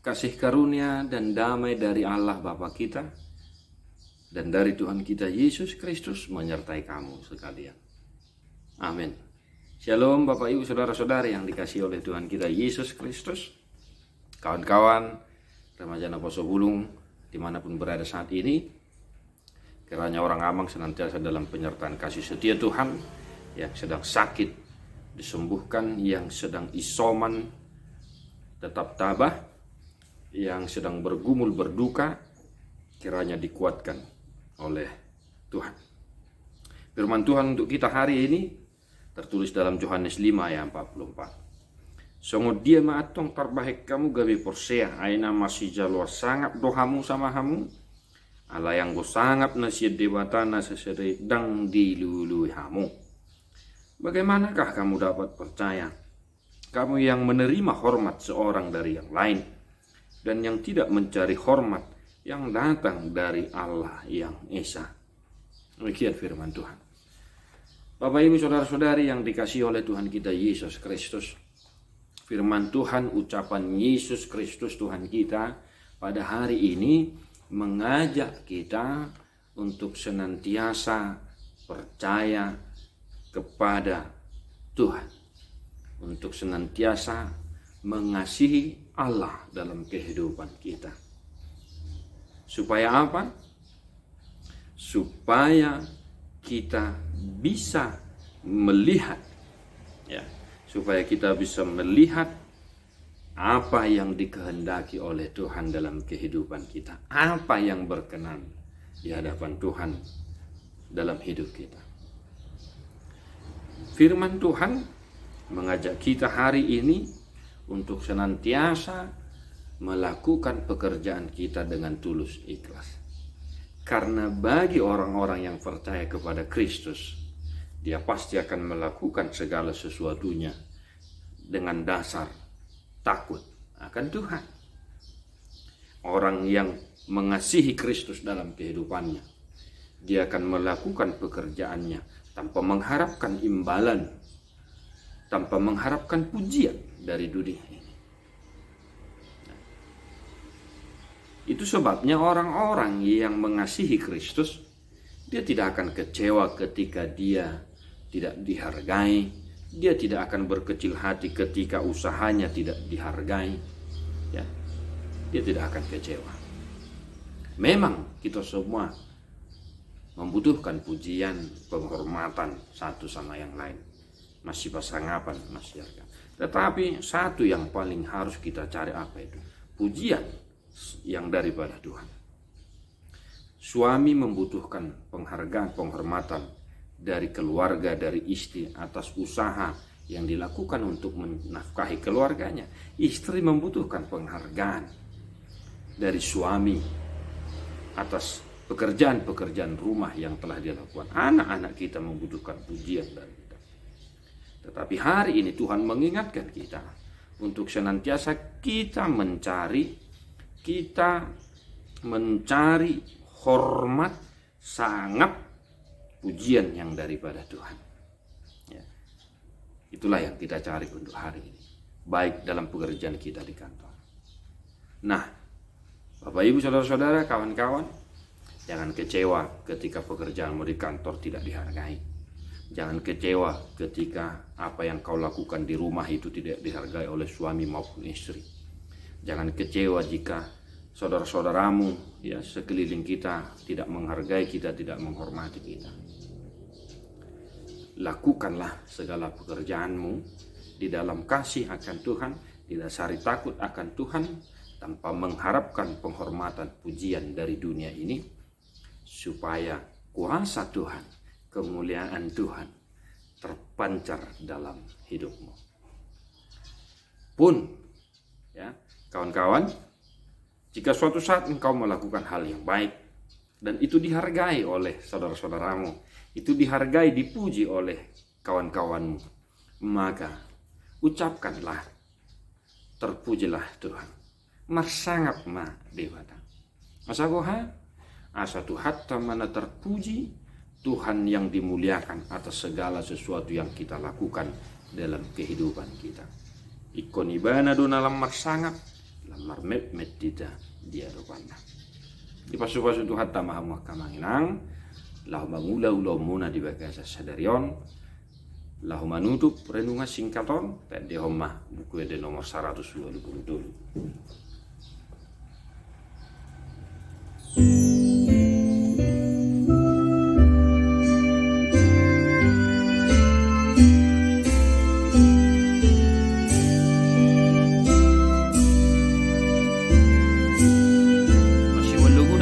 Kasih karunia dan damai dari Allah Bapa kita dan dari Tuhan kita Yesus Kristus menyertai kamu sekalian. Amin. Shalom Bapak Ibu Saudara-saudari yang dikasihi oleh Tuhan kita Yesus Kristus. Kawan-kawan remaja Naposo Bulung dimanapun berada saat ini, kiranya orang Amang senantiasa dalam penyertaan kasih setia Tuhan. Yang sedang sakit disembuhkan, yang sedang isoman tetap tabah, yang sedang bergumul berduka kiranya dikuatkan oleh Tuhan. Firman Tuhan untuk kita hari ini tertulis dalam Yohanes 5 ayat 44. Songo dia maatong terbahik kamu gabi porsea aina masih jalur sangat dohamu sama hamu ala yang go sangat nasihat debatana sesedang dilului hamu. Bagaimanakah kamu dapat percaya, kamu yang menerima hormat seorang dari yang lain dan yang tidak mencari hormat yang datang dari Allah yang Esa. Demikian firman Tuhan. Bapak Ibu Saudara-saudari yang dikasihi oleh Tuhan kita Yesus Kristus, firman Tuhan, ucapan Yesus Kristus Tuhan kita pada hari ini mengajak kita untuk senantiasa percaya kepada Tuhan, untuk senantiasa mengasihi Allah dalam kehidupan kita. Supaya apa? Supaya kita bisa melihat, supaya kita bisa melihat apa yang dikehendaki oleh Tuhan dalam kehidupan kita, apa yang berkenan di hadapan Tuhan dalam hidup kita. Firman Tuhan mengajak kita hari ini untuk senantiasa melakukan pekerjaan kita dengan tulus ikhlas. Karena bagi orang-orang yang percaya kepada Kristus, dia pasti akan melakukan segala sesuatunya dengan dasar takut akan Tuhan. Orang yang mengasihi Kristus dalam kehidupannya, dia akan melakukan pekerjaannya tanpa mengharapkan imbalan, tanpa mengharapkan pujian dari dunia ini. Itu sebabnya orang-orang yang mengasihi Kristus, dia tidak akan kecewa ketika dia tidak dihargai, dia tidak akan berkecil hati ketika usahanya tidak dihargai, dia tidak akan kecewa. Memang kita semua membutuhkan pujian, penghormatan satu sama yang lain, masih pasangapan, masih harga. Tetapi satu yang paling harus kita cari apa itu? Pujian yang daripada Tuhan. Suami membutuhkan penghargaan, penghormatan dari keluarga, dari istri atas usaha yang dilakukan untuk menafkahi keluarganya. Istri membutuhkan penghargaan dari suami atas pekerjaan-pekerjaan rumah yang telah dia lakukan. Anak-anak kita membutuhkan pujian dari kita. Tetapi hari ini Tuhan mengingatkan kita untuk senantiasa kita mencari hormat, sangat pujian yang daripada Tuhan. Itulah yang kita cari untuk hari ini, baik dalam pekerjaan kita di kantor. Nah, Bapak Ibu Saudara-saudara, kawan-kawan, jangan kecewa ketika pekerjaanmu di kantor tidak dihargai. Jangan kecewa ketika apa yang kau lakukan di rumah itu tidak dihargai oleh suami maupun istri. Jangan kecewa jika saudara-saudaramu sekeliling kita tidak menghargai kita, tidak menghormati kita. Lakukanlah segala pekerjaanmu di dalam kasih akan Tuhan, didasari takut akan Tuhan, tanpa mengharapkan penghormatan pujian dari dunia ini, supaya kuasa Tuhan, kemuliaan Tuhan terpancar dalam hidupmu. Pun kawan-kawan, jika suatu saat engkau melakukan hal yang baik dan itu dihargai oleh saudara-saudaramu, itu dihargai, dipuji oleh kawan-kawanmu, maka ucapkanlah, terpujilah Tuhan. Marsangat ma dewata. Masagoha asa Tuhan mana terpuji Tuhan yang dimuliakan atas segala sesuatu yang kita lakukan dalam kehidupan kita. Ikon ibana do nalam marsangat, marmet medida dia dopanda. Di pasu-pasu tu hatta mahamah kamanginang lahu mangula ulomuna di bagasa sadarion lahu manutup renungan singkaton tak di homah buku de nomor 120 dulu.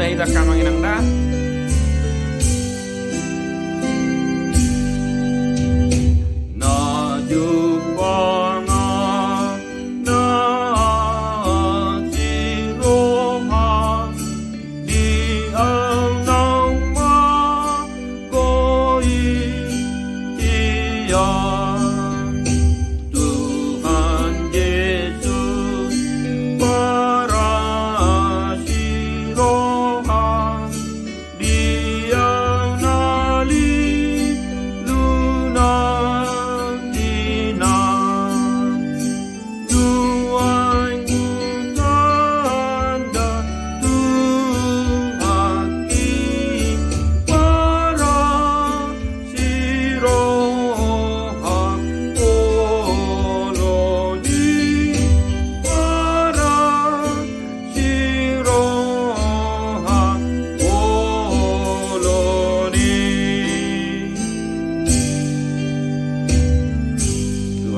Ida kamanginang da na jupana na siroha di aunang ma koi iya Tuhan Yesus para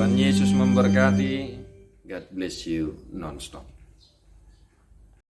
Tuhan Yesus memberkati. God bless you non-stop.